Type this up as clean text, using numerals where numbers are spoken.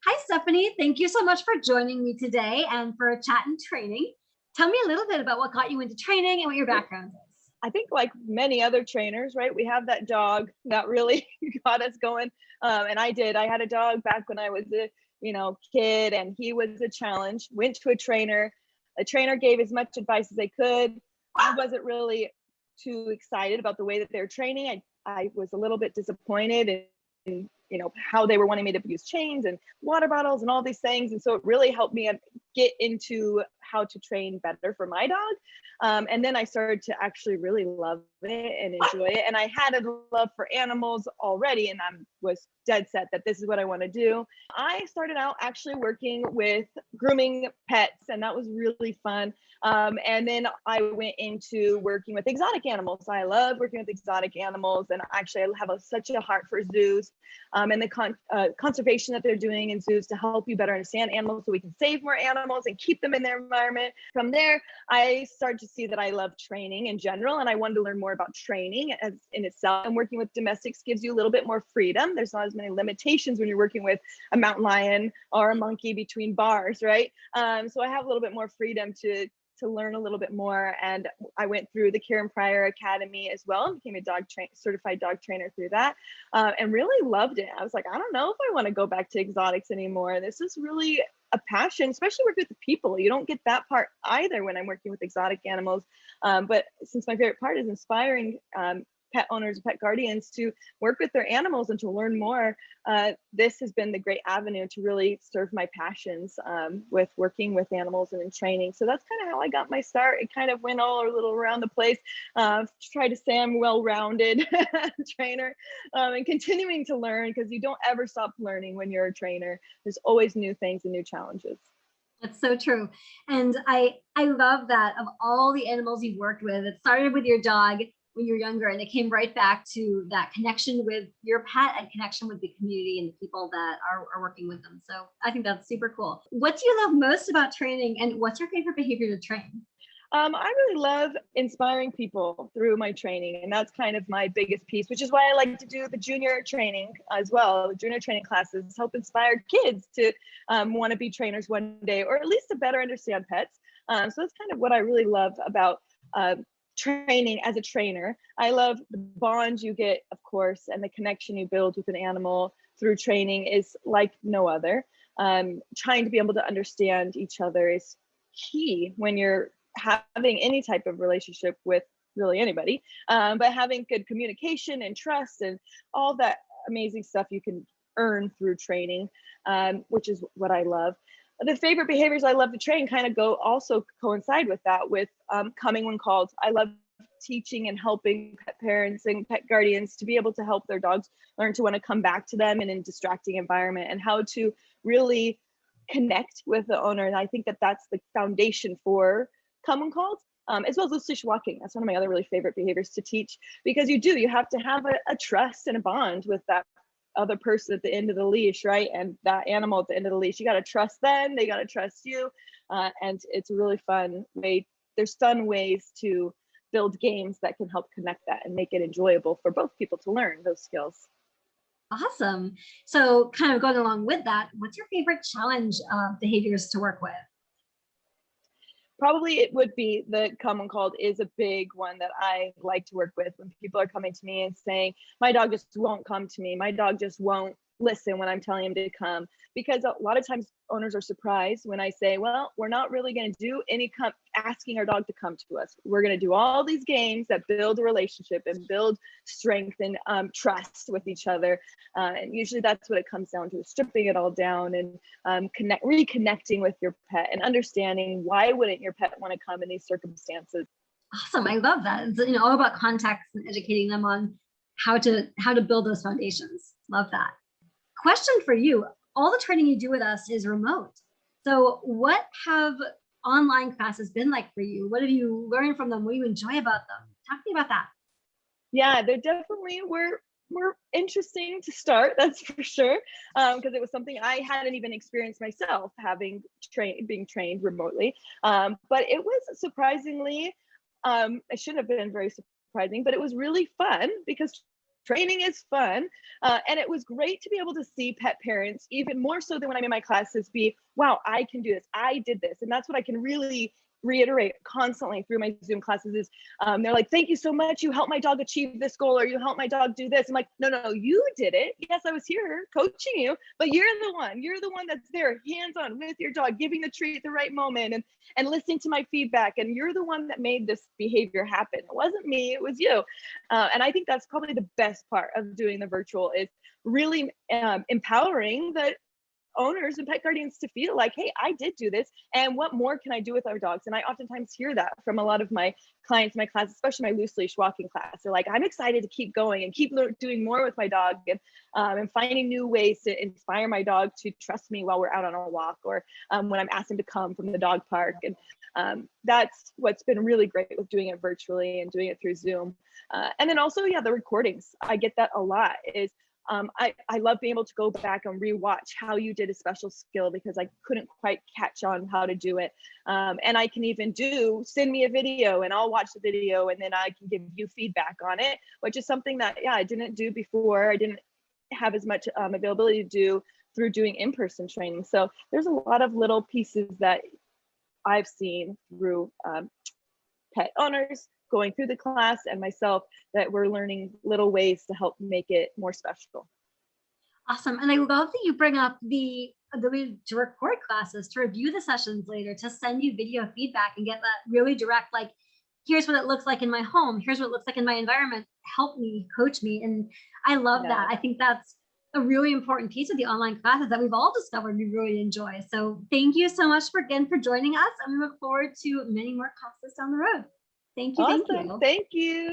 Hi, Stephanie. Thank you so much for joining me today and for a chat and training. Tell me a little bit about what got you into training and what your background is. I think like many other trainers, right? We have that dog that really got us going. And I did. I had a dog back when I was a, kid, and he was a challenge. Went to a trainer. A trainer gave as much advice as they could. I wasn't really too excited about the way that they were training. I was a little bit disappointed in how they were wanting me to use chains and water bottles and all these things. And so it really helped me get into how to train better for my dog. And then I started to actually really love it and enjoy it. And I had a love for animals already, and I was dead set that this is what I want to do. I started out actually working with grooming pets, and that was really fun. And then I went into working with exotic animals. I love working with exotic animals, and actually I have such a heart for zoos and the conservation that they're doing in zoos to help you better understand animals so we can save more animals and keep them in their environment. From there, I started to see that I love training in general, and I wanted to learn more about training as in itself. And working with domestics gives you a little bit more freedom. There's not as many limitations when you're working with a mountain lion or a monkey between bars, right? So I have a little bit more freedom to learn a little bit more. And I went through the Karen Pryor Academy as well and became a certified dog trainer through that, and really loved it. I was like, I don't know if I want to go back to exotics anymore. This is really a passion, especially working with the people. You don't get that part either when I'm working with exotic animals. But since my favorite part is inspiring pet owners, pet guardians to work with their animals and to learn more, this has been the great avenue to really serve my passions with working with animals and in training. So that's kind of how I got my start. It kind of went all a little around the place. Try to say I'm well-rounded trainer, and continuing to learn, because you don't ever stop learning when you're a trainer. There's always new things and new challenges. That's so true. And I love that of all the animals you've worked with, it started with your dog when you were younger, and it came right back to that connection with your pet and connection with the community and the people that are working with them. So I think that's super cool. What do you love most about training, and what's your favorite behavior to train? I really love inspiring people through my training, and that's kind of my biggest piece, which is why I like to do the junior training as well. The junior training classes help inspire kids to want to be trainers one day, or at least to better understand pets. So that's kind of what I really love about training as a trainer. I love the bond you get, of course, and the connection you build with an animal through training is like no other. Trying to be able to understand each other is key when you're having any type of relationship with really anybody, but having good communication and trust and all that amazing stuff you can earn through training, which is what I love. The favorite behaviors I love to train kind of coincide with that, with coming when called. I love teaching and helping pet parents and pet guardians to be able to help their dogs learn to want to come back to them in a distracting environment, and how to really connect with the owner. And I think that that's the foundation for come when called, as well as leash walking. That's one of my other really favorite behaviors to teach, because you have to have a trust and a bond with that other person at the end of the leash, right? And that animal at the end of the leash, you got to trust them, they got to trust you. And it's a really fun way. There's fun ways to build games that can help connect that and make it enjoyable for both people to learn those skills. Awesome. So kind of going along with that, what's your favorite challenge behaviors to work with? Probably it would be the come when called is a big one that I like to work with, when people are coming to me and saying, my dog just won't come to me. My dog just won't listen when I'm telling him to come. Because a lot of times owners are surprised when I say, well, we're not really going to do any asking our dog to come to us. We're going to do all these games that build a relationship and build strength and trust with each other. And usually that's what it comes down to, stripping it all down and reconnecting with your pet and understanding why wouldn't your pet want to come in these circumstances. Awesome. I love that. It's all about context and educating them on how to build those foundations. Love that. Question for you. All the training you do with us is remote. So what have online classes been like for you? What have you learned from them? What do you enjoy about them? Talk to me about that. Yeah, they definitely were interesting to start, that's for sure, because it was something I hadn't even experienced myself, being trained remotely. But it was surprisingly, it shouldn't have been very surprising, but it was really fun, because training is fun. And it was great to be able to see pet parents, even more so than when I'm in my classes, be, wow, I can do this. I did this. And that's what I can really reiterate constantly through my Zoom classes is they're like, thank you so much. You helped my dog achieve this goal, or you helped my dog do this. I'm like, no, you did it. Yes, I was here coaching you, but you're the one that's there hands-on with your dog, giving the treat at the right moment and listening to my feedback. And you're the one that made this behavior happen. It wasn't me, it was you. And I think that's probably the best part of doing the virtual is really empowering the owners and pet guardians to feel like, hey, I did do this, and what more can I do with our dogs? And I oftentimes hear that from a lot of my clients in my class, especially my loose leash walking class. They're like, I'm excited to keep going and keep doing more with my dog, and finding new ways to inspire my dog to trust me while we're out on a walk, or when I'm asking to come from the dog park. And that's what's been really great with doing it virtually and doing it through Zoom. And then also, yeah, the recordings. I get that a lot. Is I love being able to go back and rewatch how you did a special skill because I couldn't quite catch on how to do it. And I can even send me a video and I'll watch the video and then I can give you feedback on it, which is something that, yeah, I didn't do before. I didn't have as much availability to do through doing in-person training. So there's a lot of little pieces that I've seen through pet owners going through the class and myself that we're learning little ways to help make it more special. Awesome. And I love that you bring up the ability to record classes, to review the sessions later, to send you video feedback and get that really direct, like, here's what it looks like in my home. Here's what it looks like in my environment. Help me, coach me. And I love that. I think that's a really important piece of the online classes that we've all discovered we really enjoy. So thank you so much again for joining us. And we look forward to many more classes down the road. Thank you. Awesome. Thank you. Thank you.